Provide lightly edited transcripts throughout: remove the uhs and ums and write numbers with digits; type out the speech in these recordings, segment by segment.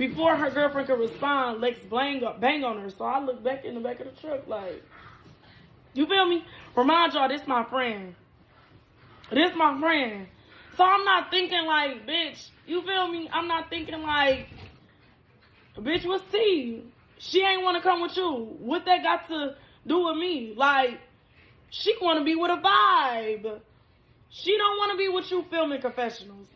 before her girlfriend could respond, Lex bang on her. So I look back in the back of the truck like, you feel me? Remind y'all, this my friend. This my friend. So I'm not thinking like, bitch, you feel me? I'm not thinking like, bitch, what's tea? She ain't want to come with you. What that got to do with me? Like, she want to be with a vibe. She don't want to be with you filming confessionals.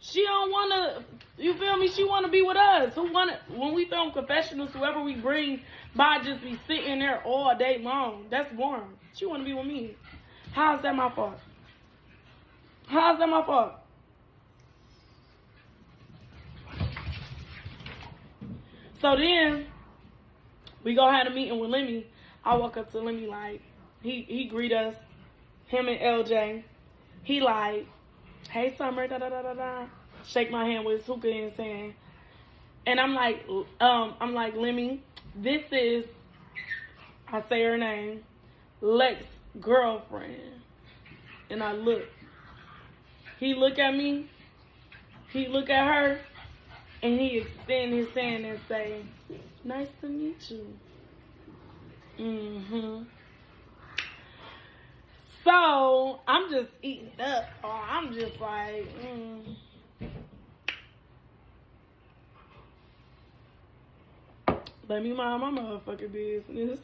She don't want to, you feel me? She want to be with us. When we film confessionals, whoever we bring by just be sitting there all day long. That's boring. She want to be with me. How's that my fault? How's that my fault? So then, we go have a meeting with Lemmy. I walk up to Lemmy like, he greet us, him and LJ. He like, hey Summer, da da da da da. Shake my hand with his hookah and saying, and I'm like, Lemmy, this is, I say her name, Lex girlfriend. And I look. He look at me, he look at her, and he extend his hand and say, nice to meet you. So, I'm just eating it up. Or I'm just like, let me mind my motherfucking business.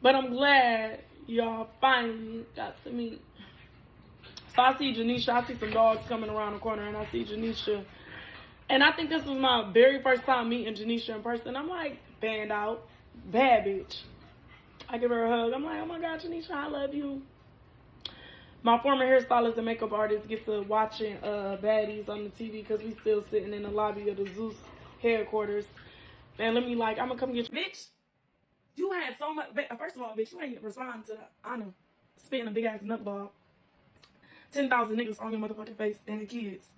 But I'm glad y'all finally got to meet. So I see Janisha. I see some dogs coming around the corner, and I see Janisha. And I think this was my very first time meeting Janisha in person. I'm like, banned out. Bad bitch. I give her a hug. I'm like, oh my God, Janisha, I love you. My former hairstylist and makeup artist get to watching baddies on the TV because we still sitting in the lobby of the Zeus headquarters. And let me like, I'm going to come get you. Bitch, you had so much. First of all, bitch, you ain't responding to Anna spitting a big ass nutball. 10,000 niggas on your motherfucking face and the kids.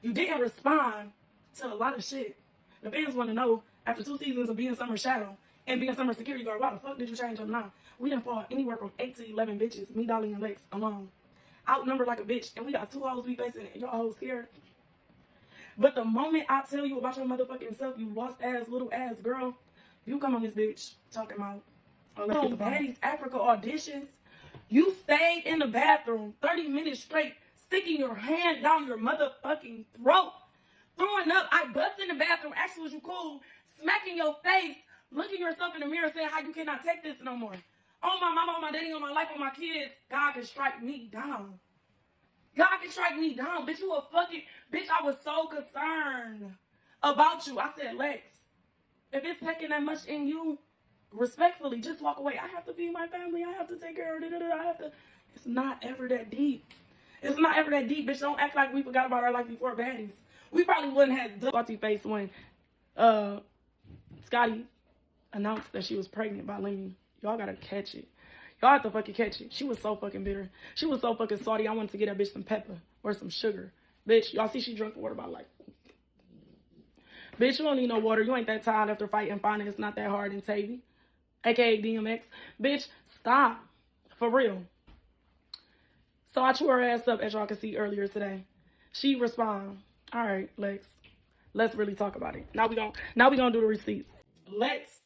You didn't respond to a lot of shit. The fans want to know, after 2 seasons of being Summer Shadow and being Summer Security Guard, why the fuck did you change up now? We done fought anywhere from 8 to 11 bitches, me, Dolly, and Lex alone. Outnumbered like a bitch, and we got 2 hoes we facing, and y'all hoes scared. But the moment I tell you about your motherfucking self, you lost ass, little ass girl, you come on this bitch talking about, oh, let's get the Baddies Africa auditions. You stayed in the bathroom 30 minutes straight, sticking your hand down your motherfucking throat, throwing up. I bust in the bathroom, asking was you cool, smacking your face, looking yourself in the mirror, saying how you cannot take this no more. On my mama, on my daddy, on my life, on my kids, God can strike me down. God can strike me down. Bitch, you a fucking, bitch, I was so concerned about you. I said, Lex, if it's taking that much in you, respectfully, just walk away. I have to feed my family. I have to take care of it. I have to. It's not ever that deep. It's not ever that deep, bitch. Don't act like we forgot about our life before baddies. We probably wouldn't have salty face when Scotty announced that she was pregnant by Lemmy. Y'all gotta catch it. Y'all have to fucking catch it. She was so fucking bitter. She was so fucking salty. I wanted to get that bitch some pepper or some sugar. Bitch, y'all see she drunk the water bottle like. Bitch, you don't need no water. You ain't that tired after fighting finding it's not that hard in Tavy. AKA DMX. Bitch, stop. For real. So I chew her ass up, as y'all can see earlier today. She respond, all right, Lex, let's really talk about it. Now we gonna do the receipts. Lex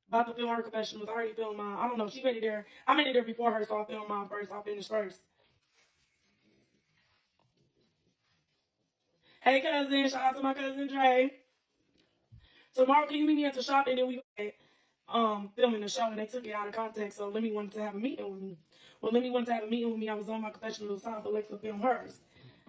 about to film her confessionals. I already filmed mine. I don't know. She made it there. I made it there before her, so I filmed mine first. I'll finish first. Hey, cousin. Shout out to my cousin, Dre. Tomorrow, can you meet me at the shop? And then we filming the show, and they took it out of context, so Lemmy wanted to have a meeting with me. Well, Lemmy wanted to have a meeting with me. I was on my confessional time for Lex to film hers.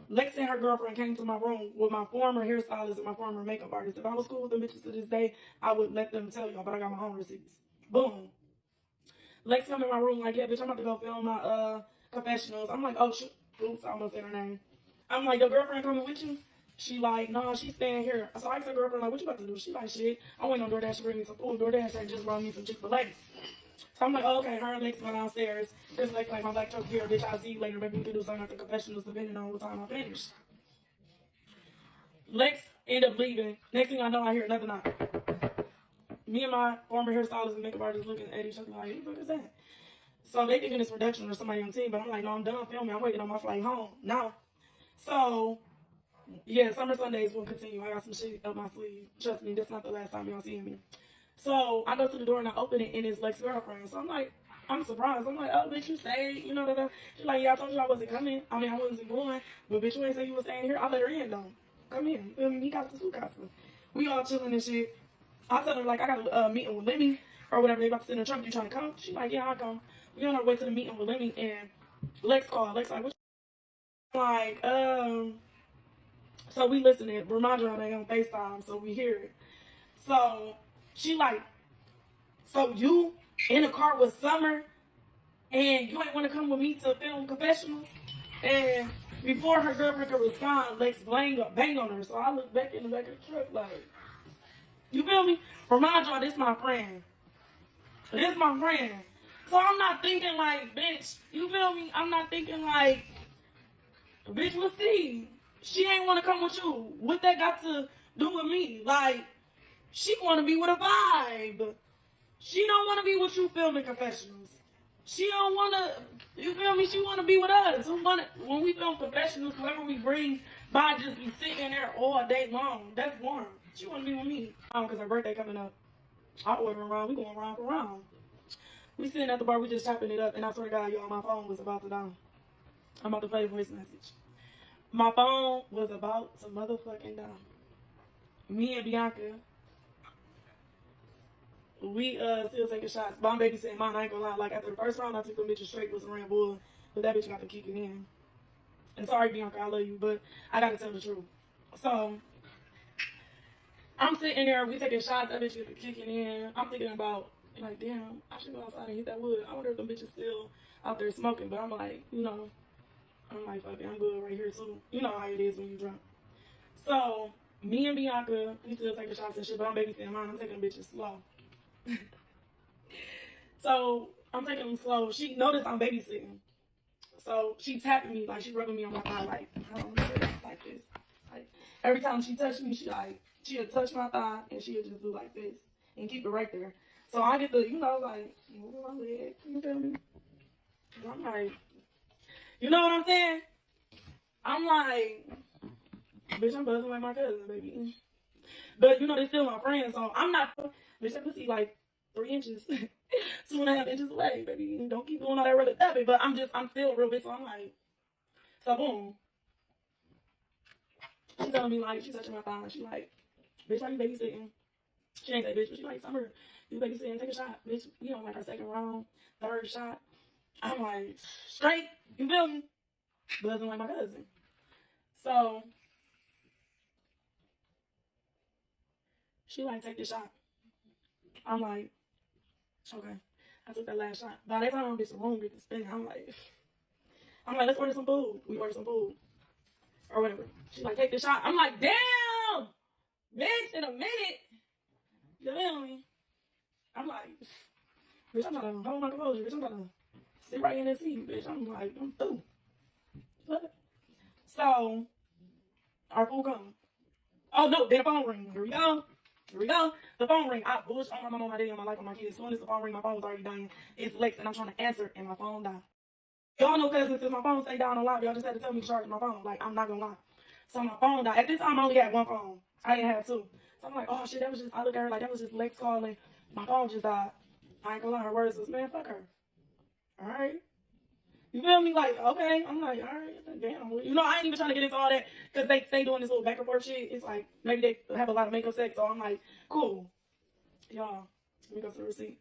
Lex and her girlfriend came to my room with my former hairstylist and my former makeup artist. If I was cool with them bitches to this day, I would let them tell y'all, but I got my own receipts. Boom. Lex come in my room like, yeah, bitch, I'm about to go film my confessionals. I'm like, oh, shoot. Oops, I almost said her name. I'm like, your girlfriend coming with you? She like, no, she's staying here. So I asked her girlfriend, like, what you about to do? She like, shit, I went on DoorDash to bring me some food. DoorDash ain't just brought me some Chick-fil-A. So I'm like, oh, okay, her and Lex went downstairs. This Lex like, my black truck here, bitch, I'll see you later. Maybe we can do something after confessionals depending on what time I finish. Lex ended up leaving. Next thing I know, I hear another knock. Me and my former hairstylist and makeup artist looking at each other like, who the fuck is that? So they thinking it's production or somebody on the team, but I'm like, no, I'm done filming. I'm waiting on my flight home now. So Yeah, summer Sundays will continue. I got some shit up my sleeve. Trust me, this not the last time y'all seeing me. So I go to the door and I open it and it's Lex's girlfriend. So I'm like, I'm surprised. I'm like, oh, bitch, you stayed, you know, da, da. She's like, yeah, I told you I wasn't coming. I mean, I wasn't going, but bitch, you ain't say you was staying here. I let her in though. Come in. You feel me? He got some suit costume. We all chilling and shit. I tell her like I got a meeting with Lemmy or whatever. They about to sit in the trunk. You trying to come? She like, yeah, I'll come. We on our way to the meeting with Lemmy and Lex called. Lex like, what? Like, so we listening. Remind y'all they on FaceTime, so we hear it. So she like, so you in the car with Summer and you ain't want to come with me to film confessionals? And before her girlfriend could respond, Lex bang on her. So I look back in the back of the truck like, you feel me? Remind y'all, this my friend. This my friend. So I'm not thinking like, bitch, you feel me? I'm not thinking like, bitch, what's Steve? She ain't want to come with you. What that got to do with me? Like, she want to be with a vibe. She don't want to be with you filming confessionals. She don't want to, you feel me? She want to be with us. When we film confessionals, whoever we bring by just be sitting there all day long. That's boring. She want to be with me. Because her birthday coming up. I order around. We going round for round. We sitting at the bar. We just chopping it up. And I swear to God, y'all, my phone was about to die. I'm about to play a voice message. My phone was about to motherfucking die. Me and Bianca, we still taking shots. Bomb Baby said mine, I ain't gonna lie. Like after the first round, I took them bitches straight with some Red Bull. But that bitch got to kick it in. And sorry, Bianca, I love you, but I gotta tell the truth. So, I'm sitting there, we taking shots, that bitch get to kicking in. I'm thinking about, like, damn, I should go outside and hit that wood. I wonder if them bitches still out there smoking. But I'm like, you know, I'm like, fuck it, I'm good right here too. You know how it is when you drunk. So, me and Bianca, we still taking shots and shit, but I'm babysitting mine. I'm taking them bitches slow. So, I'm taking them slow. She noticed I'm babysitting. So, she tapping me, like, she rubbing me on my thigh, like, like this. Like, every time she touched me, she'll touch my thigh, and she'll just do like this, and keep it right there. So, I get the, you know, like, move my leg, you feel me? I'm like, you know what I'm saying? I'm like, bitch, I'm buzzing like my cousin, baby. But, you know, they still my friends, so I'm not, bitch, that pussy like 3 inches, 2.5 inches away, baby. Don't keep doing all that really stuff, but I'm still real big, so I'm like, so boom. She's telling me, like, she's touching my thigh, she like, bitch, why you babysitting? She ain't say bitch, but she like, Summer, you babysitting, take a shot, bitch. You on like our second round, third shot. I'm like, straight, you feel me? Buzzing like my cousin. So, she like, take the shot. I'm like, okay. I took that last shot. By that time, bitch, the room get to spinning. I'm like, let's order some food. We order some food. Or whatever. She like, take the shot. I'm like, damn! Bitch, in a minute. You feel me? I'm like, bitch, I'm trying to hold my composure. Bitch, I'm trying to sit right in this seat, bitch. I'm like, I'm through. So, our food comes. Oh, no, then the phone ring. Here we go. The phone ring. I bullshit on my mom, on my daddy, on my life, on my kids. As soon as the phone ring, my phone was already dying. It's Lex, and I'm trying to answer, and my phone died. Y'all know, cousins, since my phone stayed down a lot, y'all just had to tell me to charge my phone. Like, I'm not gonna lie. So my phone died. At this time, I only had one phone. I didn't have two. So I'm like, oh shit, that was just, I look at her like, that was just Lex calling. My phone just died. I ain't gonna lie, her words was, man, fuck her. Alright. You feel me? Like, okay. I'm like, alright, damn. You know, I ain't even trying to get into all that, because they stay doing this little back and forth shit. It's like, maybe they have a lot of makeup sex, so I'm like, cool. Y'all, let me go to the receipt.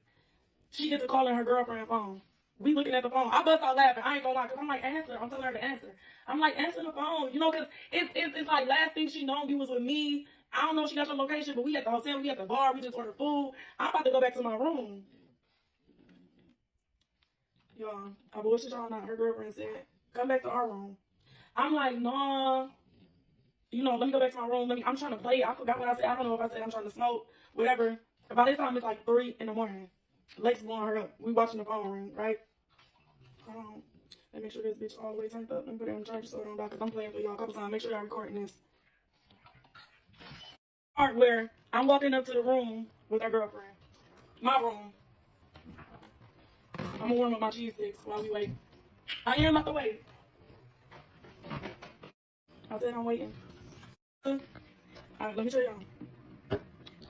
She gets to calling her girlfriend phone. We looking at the phone. I bust out laughing. I ain't gonna lie, because I'm like, answer. I'm telling her to answer. I'm like, answer the phone. You know, because it's like last thing she known you was with me. I don't know if she got your location, but we at the hotel, we at the bar, we just ordered food. I'm about to go back to my room. Y'all, I bullshit y'all not. Her girlfriend said, come back to our room. I'm like, nah. You know, let me go back to my room. I'm trying to play. I forgot what I said. I don't know if I said I'm trying to smoke, whatever. By this time, it's like 3 in the morning. Lex blowing her up. We watching the phone ring, right? Let me make sure this bitch all the way turned up. Let me put it on charge so it don't die, because I'm playing for y'all a couple times. Make sure y'all recording this. Part where I'm walking up to the room with her girlfriend. My room. I'm gonna warm up my cheese sticks while we wait. I am about to wait. I said I'm waiting. Alright, let me show y'all.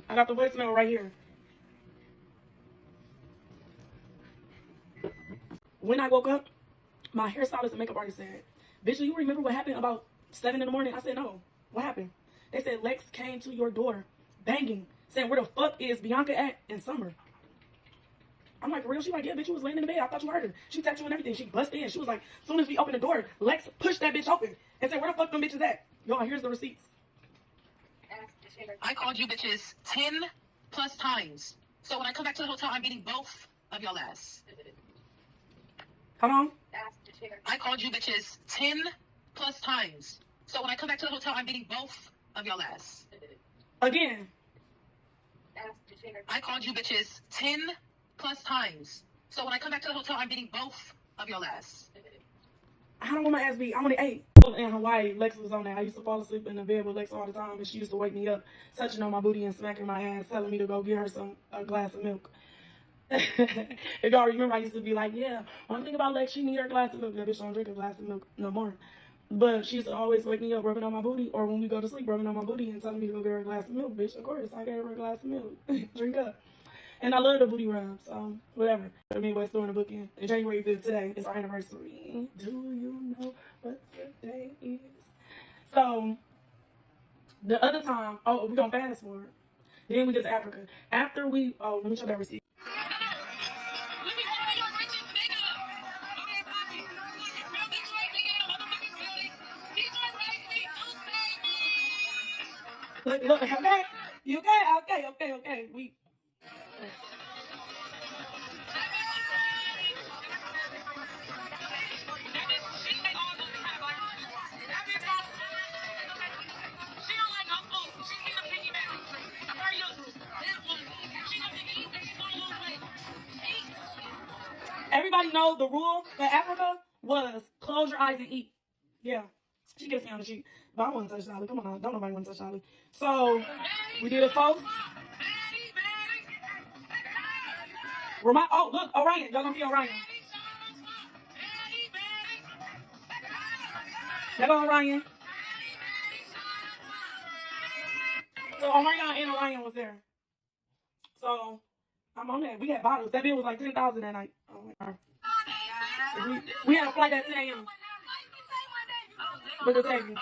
I got the voicemail right here. When I woke up, my hairstylist and makeup artist said, "Bitch, do you remember what happened about 7 in the morning?" I said, "No. What happened?" They said, "Lex came to your door, banging, saying, 'Where the fuck is Bianca at in Summer?'" I'm like, "For real?" She like, "Yeah, bitch, you was laying in the bed. I thought you heard her. She texted you and everything. She busted in. She was like, as soon as we opened the door, Lex pushed that bitch open and said, 'Where the fuck them bitches at?'" Y'all, here's the receipts. I called you bitches 10 plus times. So when I come back to the hotel, I'm beating both of y'all ass. Hold on. I called you bitches 10 plus times. So when I come back to the hotel, I'm beating both of y'all ass. Again. I called you bitches 10 plus times. So when I come back to the hotel, I'm beating both of y'all ass. I don't want my ass beat. I only ate. In Hawaii, Lex was on that. I used to fall asleep in the bed with Lex all the time, and she used to wake me up, touching on my booty and smacking my ass, telling me to go get her a glass of milk. If y'all remember, I used to be like, "Yeah, one thing about Lex, she need her glass of milk." That bitch don't drink a glass of milk no more. But she used to always wake me up rubbing on my booty, or when we go to sleep rubbing on my booty and telling me to go get her a glass of milk. Bitch, of course, I gave her a glass of milk. Drink up. And I love the booty rub, so whatever. But anyway, throwing the book in. And January 5th today is our anniversary. Do you know what today is? So, the other time, oh, we're going to fast forward. Then we get to Africa. After we, oh, let me show that receipt. Look, okay? You okay? Okay. We. Everybody know the rule in Africa was close your eyes and eat. Yeah. She gets me on the sheet. But I want to touch Dolly. Come on, don't nobody want to touch Dolly. So, we did a toast. Oh, look, Orion. Y'all gonna see Orion. There go Orion. So, Orion and Orion was there. So, I'm on that. We had bottles. That bill was like $10,000 that night. Oh my God. We had a flight at 10 a.m. With the table.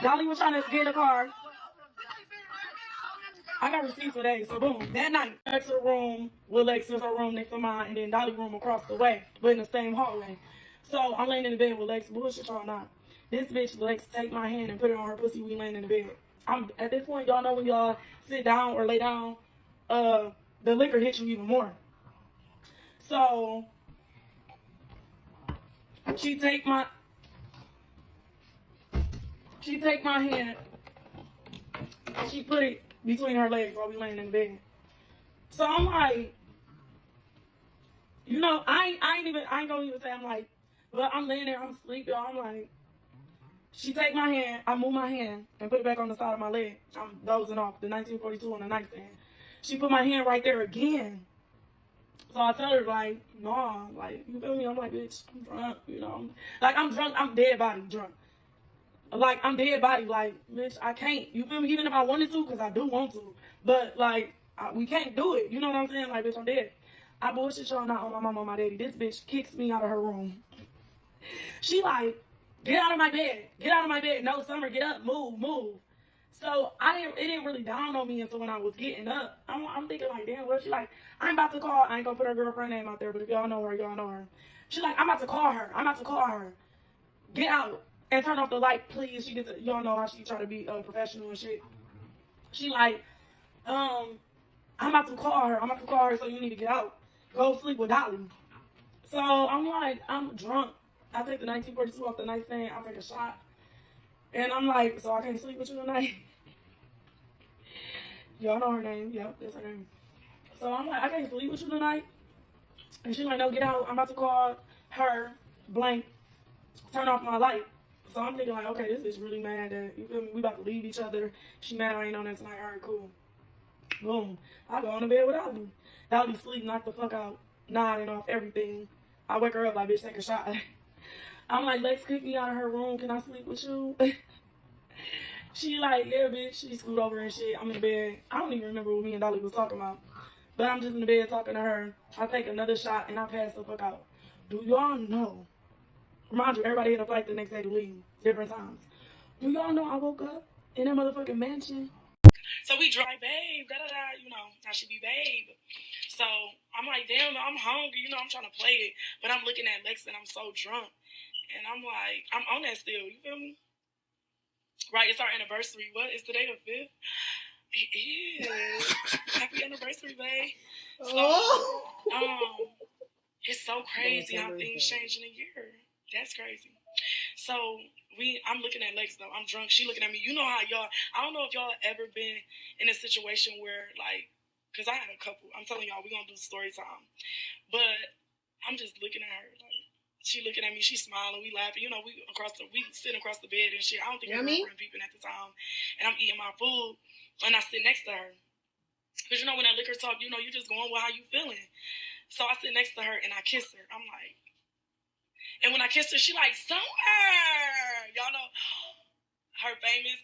Dolly was trying to get in the car. I got receipts for days. So boom, that night, next to the room with Lex in her room next to mine, and then Dolly room across the way, but in the same hallway. So I'm laying in the bed with Lex. Bullshit y'all not. This bitch Lex take my hand and put it on her pussy. We laying in the bed. I'm at this point, y'all know when y'all sit down or lay down, the liquor hits you even more. So she take my hand and she put it between her legs while we laying in the bed. So I'm like, you know, I ain't gonna even say I'm like, but I'm laying there, I'm sleeping, I'm like, she take my hand, I move my hand and put it back on the side of my leg. I'm dozing off the 1942 on the nightstand. She put my hand right there again. So I tell her, like, nah, like, you feel me? I'm like, bitch, I'm drunk, you know. I'm drunk, I'm dead body drunk. Like, I'm dead body, like, bitch, I can't, you feel me? Even if I wanted to, because I do want to. But, like, we can't do it. You know what I'm saying? Like, bitch, I'm dead. I bullshit y'all not on my mama, on my daddy. This bitch kicks me out of her room. She like, get out of my bed. Get out of my bed. No, Summer, get up. Move. So it didn't really dawn on me until when I was getting up. I'm thinking like, damn, what? She like, I'm about to call. I ain't gonna put her girlfriend name out there, but if y'all know her, y'all know her. She like, I'm about to call her. Get out and turn off the light, please. She gets, y'all know how she try to be professional and shit. She like, I'm about to call her, so you need to get out. Go sleep with Dolly. So I'm like, I'm drunk. I take the 1942 off the nightstand. I take a shot. And I'm like, so I can't sleep with you tonight? Y'all know her name. Yep, that's her name. So I'm like, I can't sleep with you tonight? And she's like, no, get out. I'm about to call her, blank, turn off my light. So I'm thinking like, okay, this bitch really mad that, you feel me? We about to leave each other. She mad I ain't on that tonight. All right, cool. Boom. I go on the bed with Dolly. Dolly sleep, knock the fuck out, nodding off everything. I wake her up like, bitch, take a shot. I'm like, Lex, kick me out of her room. Can I sleep with you? She like, yeah, bitch. She scoot over and shit. I'm in bed. I don't even remember what me and Dolly was talking about. But I'm just in the bed talking to her. I take another shot and I pass the fuck out. Do y'all know? Remind you, everybody had a flight the next day to leave. Different times. Do y'all know I woke up in that motherfucking mansion? So we drive, babe, da-da-da, you know, I should be babe. So I'm like, damn, I'm hungry, you know, I'm trying to play it. But I'm looking at Lex and I'm so drunk. And I'm like, I'm on that still, you feel me? Right, it's our anniversary. What? It's today the 5th? It is. Happy anniversary, babe. So, it's so crazy how things change in a year. That's crazy. So, I'm looking at Lex, though. I'm drunk. She looking at me. You know how y'all, I don't know if y'all ever been in a situation where, like, because I had a couple. I'm telling y'all, we're going to do story time. But I'm just looking at her, like, she looking at me, she smiling, we laughing. You know, we sitting across the bed and shit. I don't think her girlfriend peeping at the time. And I'm eating my food, and I sit next to her. Because, you know, when that liquor talk, you know, you just going with how you feeling. So I sit next to her, and I kiss her. I'm like, and when I kiss her, she like, Summer! Y'all know her famous.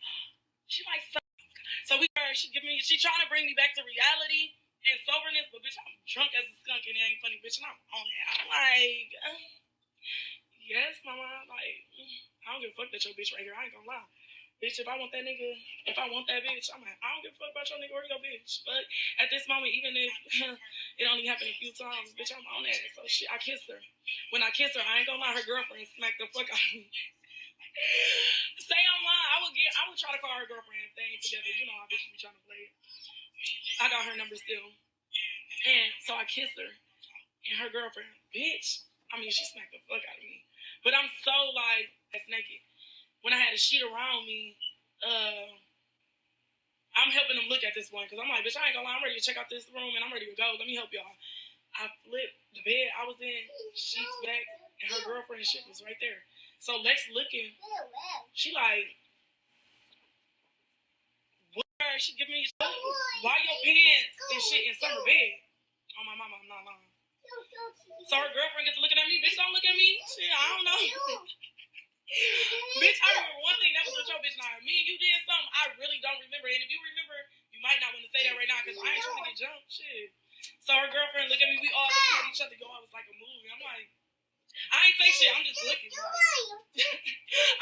She like, Summer. So she trying to bring me back to reality and soberness, but bitch, I'm drunk as a skunk, and it ain't funny, bitch, and I'm on it. I'm like, yes, mama. Like, I don't give a fuck that your bitch right here. I ain't gonna lie. Bitch, if I want that nigga, if I want that bitch, I'm like, I don't give a fuck about your nigga or your bitch. But at this moment, even if it only happened a few times, bitch, I'm on that. So shit, I kissed her. When I kissed her, I ain't gonna lie, her girlfriend smacked the fuck out of me. Say I'm lying. I would try to call her girlfriend if they ain't together. You know how bitch be trying to play it. I got her number still. And so I kissed her. And her girlfriend, bitch, I mean, she smacked the fuck out of me. But I'm so, like, that's naked. When I had a sheet around me, I'm helping them look at this one. Because I'm like, bitch, I ain't gonna lie. I'm ready to check out this room, and I'm ready to go. Let me help y'all. I flipped the bed I was in, sheets back, and her girlfriend's shit was right there. So Lex looking, she like, what? She give me, why your pants and shit in summer bed? Oh, my mama, I'm not lying. So her girlfriend gets to looking at me. Bitch, don't look at me. Shit, I don't know. Bitch, I remember one thing. That was with your bitch and I. Me and you did something I really don't remember. And if you remember, you might not want to say that right now because I ain't trying to get jumped. Shit. So her girlfriend look at me. We all looking at each other. Yo, it was like a movie. I'm like, I ain't say shit. I'm just looking.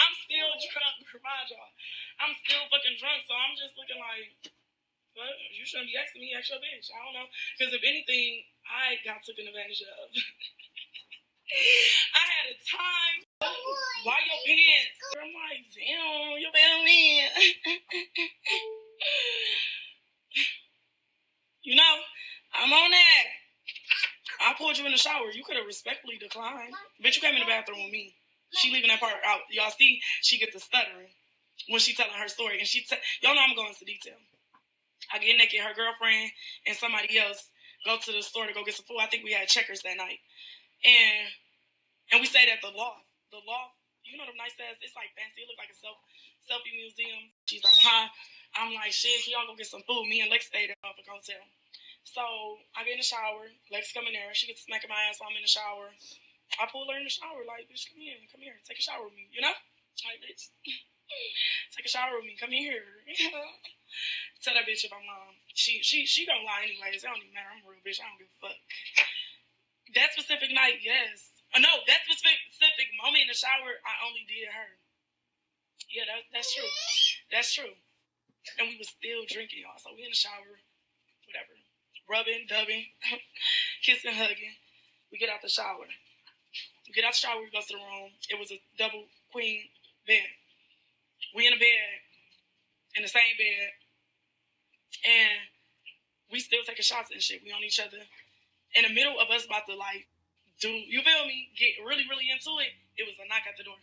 I'm still drunk. Remind y'all. I'm still fucking drunk. So I'm just looking like, but you shouldn't be asking me, ask your bitch. I don't know. Because if anything, I got taken advantage of. I had a time. Why your pants? I'm like, damn, you feel me? You know, I'm on that. I pulled you in the shower. You could have respectfully declined. Bitch, you came in the bathroom with me. She leaving that part out. Y'all see, she gets to stuttering when she telling her story. And y'all know I'm going into detail. I get naked, her girlfriend and somebody else go to the store to go get some food. I think we had Checkers that night. And we stayed at the loft. The loft, you know them nice ass, it's like fancy. It look like a selfie museum. She's I'm high. I'm like, shit, y'all go get some food. Me and Lex stayed at the hotel. So I get in the shower. Lex come in there. She gets smacking my ass while I'm in the shower. I pull her in the shower, like, bitch, come here. Take a shower with me, you know? Like, bitch, take a shower with me. Come here. Tell that bitch if I'm lying. She gonna lie anyways. It don't even matter. I'm a real bitch. I don't give a fuck. That specific night, yes. No, that specific moment in the shower, I only did her. Yeah, that's true. That's true. And we was still drinking, y'all. So we in the shower, whatever. Rubbing, dubbing, kissing, hugging. We get out the shower. We go to the room. It was a double queen bed. We in a bed, in the same bed. And we still taking shots and shit. We on each other. In the middle of us about to, like, do, you feel me, get really, really into it, it was a knock at the door.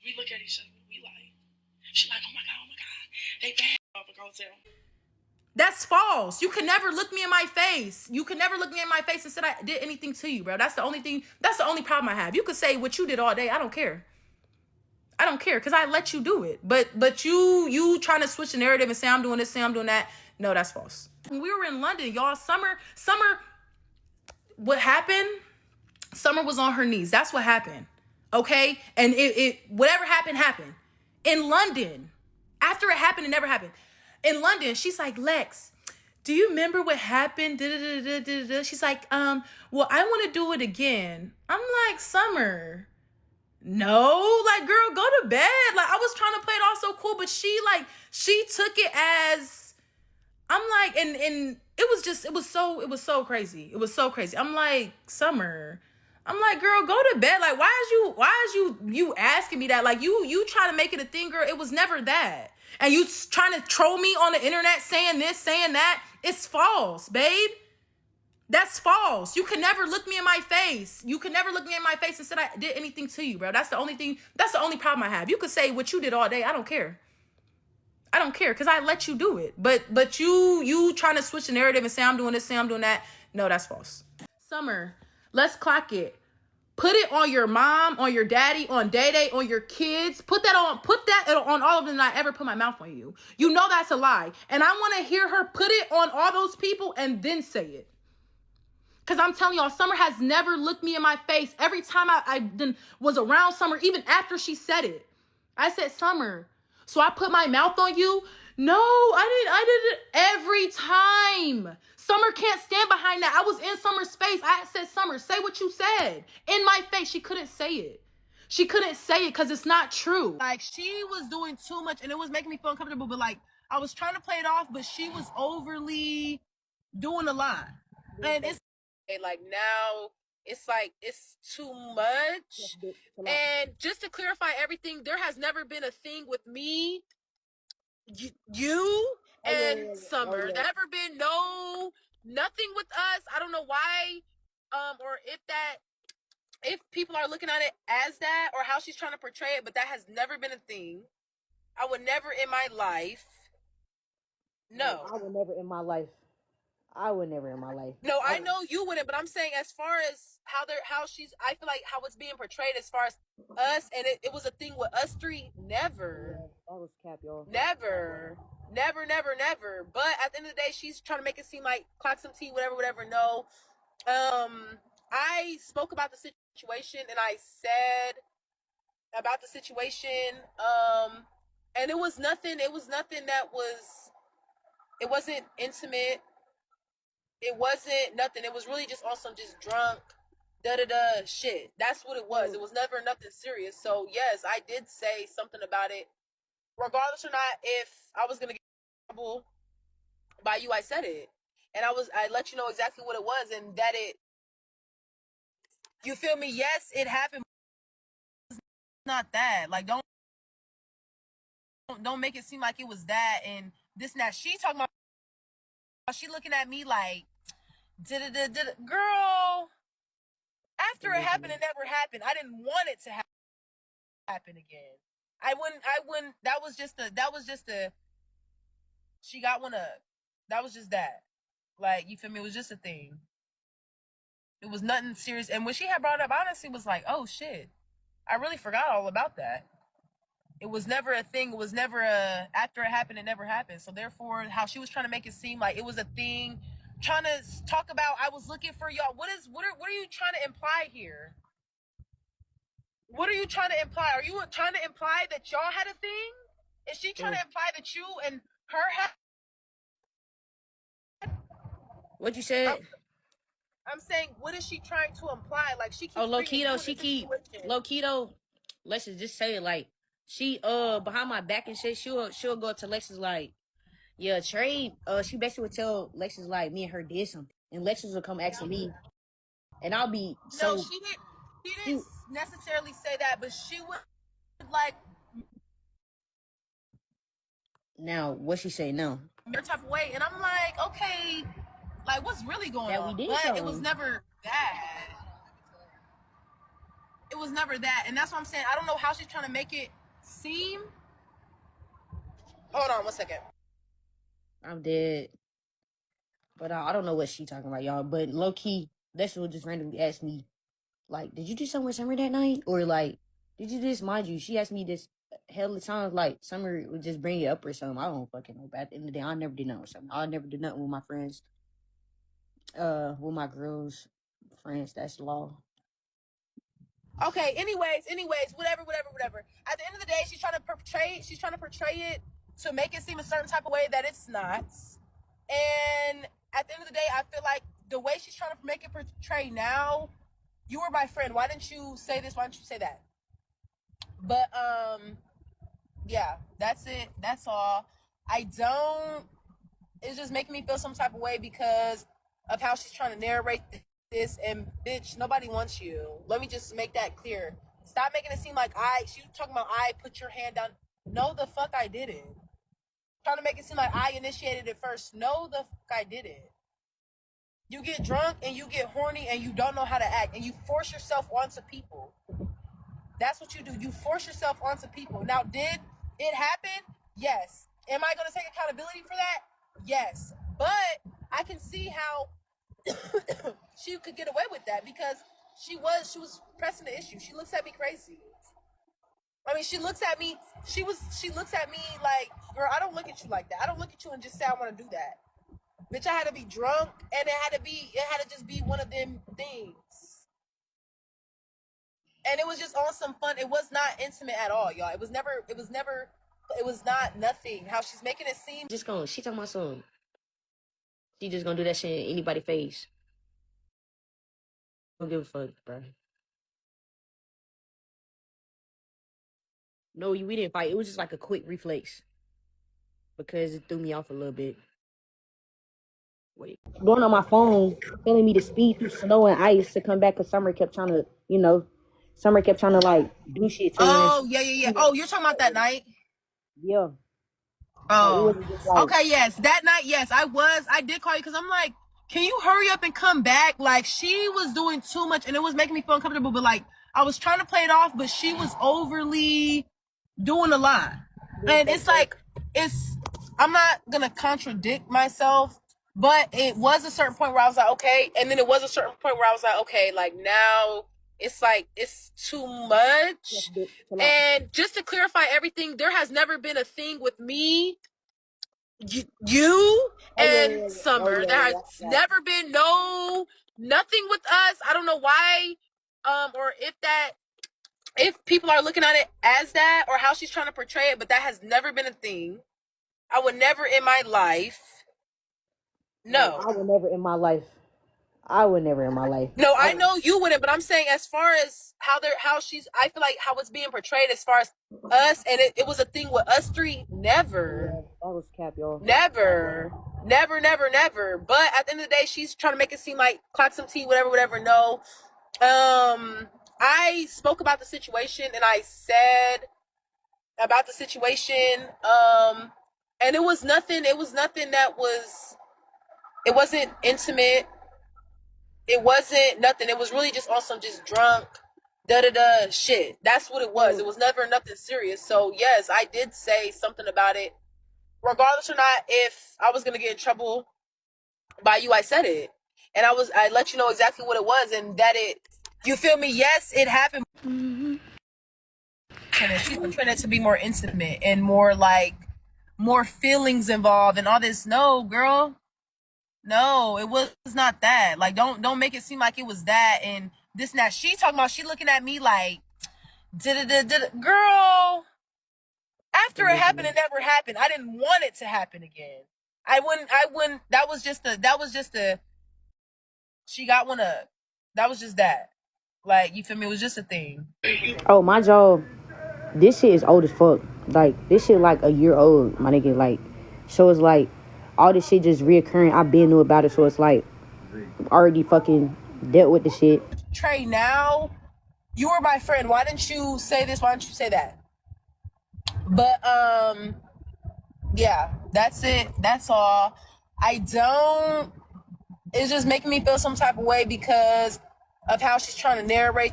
We look at each other. We like, she like, oh my God. They bad off a hotel. That's false. You can never look me in my face. You can never look me in my face and say I did anything to you, bro. That's the only problem I have. You could say what you did all day. I don't care. Because I let you do it. But you trying to switch the narrative and say I'm doing this, say I'm doing that. No, that's false. When we were in London, y'all, summer, what happened? Summer was on her knees. That's what happened. Okay? And it whatever happened, happened. In London, after it happened, it never happened. In London, she's like, Lex, do you remember what happened? She's like, well, I want to do it again. I'm like, Summer, no, like, girl, go to bed. Like, I was trying to play it all so cool, but she took it as, I'm like, and it was so crazy. It was so crazy. I'm like, Summer, I'm like, girl, go to bed. Like, why is you asking me that? Like, you try to make it a thing, girl. It was never that. And you trying to troll me on the internet saying this, saying that. It's false, babe. That's false. You can never look me in my face. You can never look me in my face and said I did anything to you, bro. That's the only problem I have. You could say what you did all day. I don't care. I don't care because I let you do it. But you trying to switch the narrative and say I'm doing this, say I'm doing that. No, that's false. Summer, let's clock it. Put it on your mom, on your daddy, on Day, on your kids. Put that on all of them that I ever put my mouth on you. You know that's a lie. And I want to hear her put it on all those people and then say it. Because I'm telling y'all, Summer has never looked me in my face. Every time I was around Summer, even after she said it, I said, Summer, so I put my mouth on you? No, I did it every time. Summer can't stand behind that. I was in Summer's face. I said, Summer, say what you said. In my face, she couldn't say it. She couldn't say it because it's not true. Like, she was doing too much, and it was making me feel uncomfortable. But, like, I was trying to play it off, but she was overly doing a lot. And it's like now it's like it's too much. And just to clarify everything, there has never been a thing with me, you and Summer. There never been nothing with us. I don't know why, or if people are looking at it as that or how she's trying to portray it, but that has never been a thing. I would never in my life. No. I would never in my life. No, I know you wouldn't, but I'm saying as far as how she's, I feel like how it's being portrayed as far as us, and it was a thing with us three, never. Yeah, that was cap, y'all. Never. But at the end of the day, she's trying to make it seem like clock some tea, whatever. No. I spoke about the situation and I said about the situation, and it was nothing that it wasn't intimate. It wasn't nothing. It was really just on some just drunk, shit. That's what it was. It was never nothing serious. So yes, I did say something about it. Regardless or not, if I was gonna get in trouble by you, I said it. And I let you know exactly what it was and that it, you feel me? Yes, it happened. It's not that. Like, don't make it seem like it was that and this and that. She talking about, she looking at me like, girl, after it happened, it never happened. I didn't want it to happen again. I wouldn't, that was just a, she got one up. That was just that. Like, you feel me? It was just a thing. It was nothing serious. And when she had brought it up, I honestly was like, oh shit. I really forgot all about that. It was never a thing. It was never after it happened, it never happened. So therefore, how she was trying to make it seem like it was a thing, trying to talk about, I was looking for y'all. What are you trying to imply here? What are you trying to imply? Are you trying to imply that y'all had a thing? Is she trying to imply that you and her had? What you said? I'm saying, what is she trying to imply? Like, she keeps low keto. Let's just say it like she behind my back and shit. She'll go to Lexus like, yeah, Trey. She basically would tell Lexus like me and her did something, and Lexus would come asking me, and I'll be so. No, she didn't necessarily say that, but she would like. Now, what she say now? Your type of way, and I'm like, okay, like what's really going on? We did but something. It was never that. It was never that, and that's what I'm saying. I don't know how she's trying to make it seem. Hold on 1 second. I'm dead. But I don't know what she talking about, y'all. But low key, Lexus would just randomly ask me, like, did you do something with Summer that night? Or like, did you just, mind you, she asked me this hell of times, like, Summer would just bring it up or something. I don't fucking know. But at the end of the day, I never did nothing with Summer. I never did nothing with my friends. With my girls, friends, that's the law. Okay, anyways, whatever. At the end of the day, she's trying to portray it to make it seem a certain type of way that it's not. And at the end of the day, I feel like the way she's trying to make it portray now, you were my friend. Why didn't you say this? Why didn't you say that? But yeah, that's it. That's all. It's just making me feel some type of way because of how she's trying to narrate this. And bitch, nobody wants you. Let me just make that clear. Stop making it seem like she was talking about I put your hand down. No, the fuck I didn't. Trying to make it seem like I initiated it first. No, the fuck I didn't. You get drunk and you get horny and you don't know how to act and you force yourself onto people. That's what you do. You force yourself onto people. Now, did it happen? Yes. Am I going to take accountability for that? Yes. But I can see how she could get away with that because she was pressing the issue. She looks at me crazy. I mean, she looks at me like, girl, I don't look at you like that. I don't look at you and just say I want to do that. Bitch, I had to be drunk and it had to just be one of them things. And it was just on some fun. It was not intimate at all, y'all. It was not nothing. How she's making it seem. She talking about something. She just gonna do that shit in anybody's face. Don't give a fuck, bro. No, we didn't fight. It was just like a quick reflex. Because it threw me off a little bit. Wait. Going on my phone, telling me to speed through snow and ice to come back because Summer kept trying to, like, do shit to me. Oh, yeah. Oh, you're talking about that night? Yeah. Oh, okay, yes. That night, yes, I did call you because I'm like, can you hurry up and come back? Like, she was doing too much and it was making me feel uncomfortable, but like, I was trying to play it off, but she was overly doing a lot. And it's like, I'm not gonna contradict myself, but it was a certain point where I was like, okay, and then it was a certain point where I was like, okay, like now it's like it's too much. And just to clarify everything, there has never been a thing with me, you and Summer. There has never been nothing with us. I don't know why, or if people are looking at it as that or how she's trying to portray it, but that has never been a thing. I would never in my life. No. I would never in my life. No, I know you wouldn't, but I'm saying as far as I feel like how it's being portrayed as far as us, and it was a thing with us three, never. Yeah, that was cap, y'all. Never. But at the end of the day, she's trying to make it seem like clock some tea, whatever. No. I spoke about the situation and I said about the situation, and it was nothing that it wasn't intimate. It wasn't nothing. It was really just on some just drunk, shit. That's what it was. It was never nothing serious. So yes, I did say something about it. Regardless or not, if I was gonna get in trouble by you, I said it. And I let you know exactly what it was and that you feel me? Yes, it happened. Mm-hmm. She's trying it to be more intimate and more feelings involved and all this. No, girl. No, it was not that. Like, don't make it seem like it was that and this and that. She talking about, she looking at me like, girl. After it happened, it never happened. I didn't want it to happen again. I wouldn't. That was just she got one up. That was just that. Like, you feel me? It was just a thing. Oh, my job. This shit is old as fuck. Like, this shit like a year old, my nigga. Like, so it's like, all this shit just reoccurring. I been knew about it, so it's like already fucking dealt with the shit. Trey, now you were my friend. Why didn't you say this? Why didn't you say that? But yeah, that's it. That's all. It's just making me feel some type of way because of how she's trying to narrate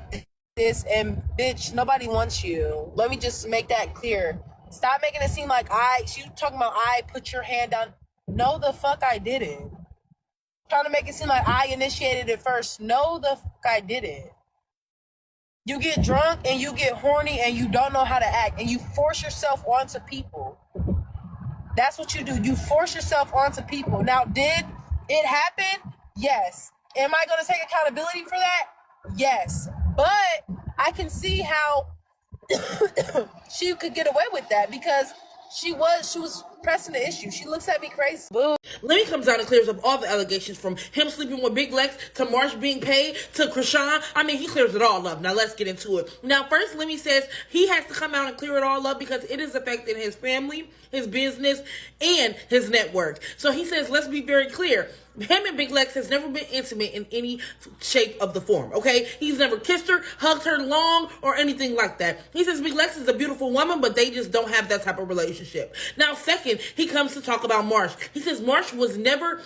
this. And bitch, nobody wants you. Let me just make that clear. Stop making it seem like she talking about I put your hand down. No, the fuck I didn't. Trying to make it seem like I initiated it first. No, the fuck I didn't. You get drunk and you get horny and you don't know how to act and you force yourself onto people. That's what you do. You force yourself onto people. Now, did it happen? Yes. Am I going to take accountability for that? Yes. But I can see how she could get away with that because she was pressing the issue. She looks at me crazy. Boo. Lemmy comes out and clears up all the allegations from him sleeping with Big Lex to Marsh being paid to Krishan. I mean, he clears it all up. Now, let's get into it. Now, first, Lemmy says he has to come out and clear it all up because it is affecting his family, his business, and his network. So he says, let's be very clear. Him and Big Lex has never been intimate in any shape of the form, okay? He's never kissed her, hugged her long, or anything like that. He says Big Lex is a beautiful woman, but they just don't have that type of relationship. Now, second, he comes to talk about Marsh. He says Marsh was never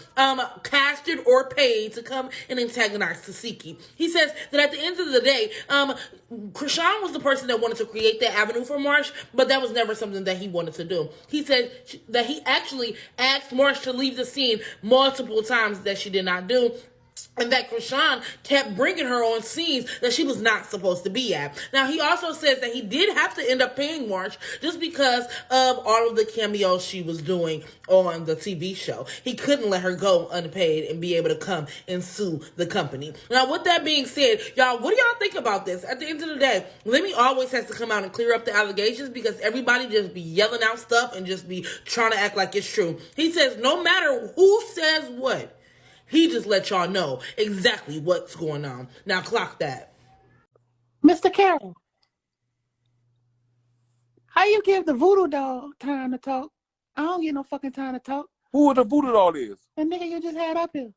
casted or paid to come and antagonize Tasiki. He says that at the end of the day, Krishan was the person that wanted to create that avenue for Marsh, but that was never something that he wanted to do. He said that he actually asked Marsh to leave the scene multiple times that she did not do, and that Krishan kept bringing her on scenes that she was not supposed to be at. Now, he also says that he did have to end up paying Marsh just because of all of the cameos she was doing on the TV show. He couldn't let her go unpaid and be able to come and sue the company. Now, with that being said, y'all, what do y'all think about this? At the end of the day, Lemmy always has to come out and clear up the allegations because everybody just be yelling out stuff and just be trying to act like it's true. He says no matter who says what, he just let y'all know exactly what's going on. Now, clock that. Mr. Carroll, how you give the voodoo doll time to talk? I don't get no fucking time to talk. Who the voodoo doll is? The nigga you just had up here.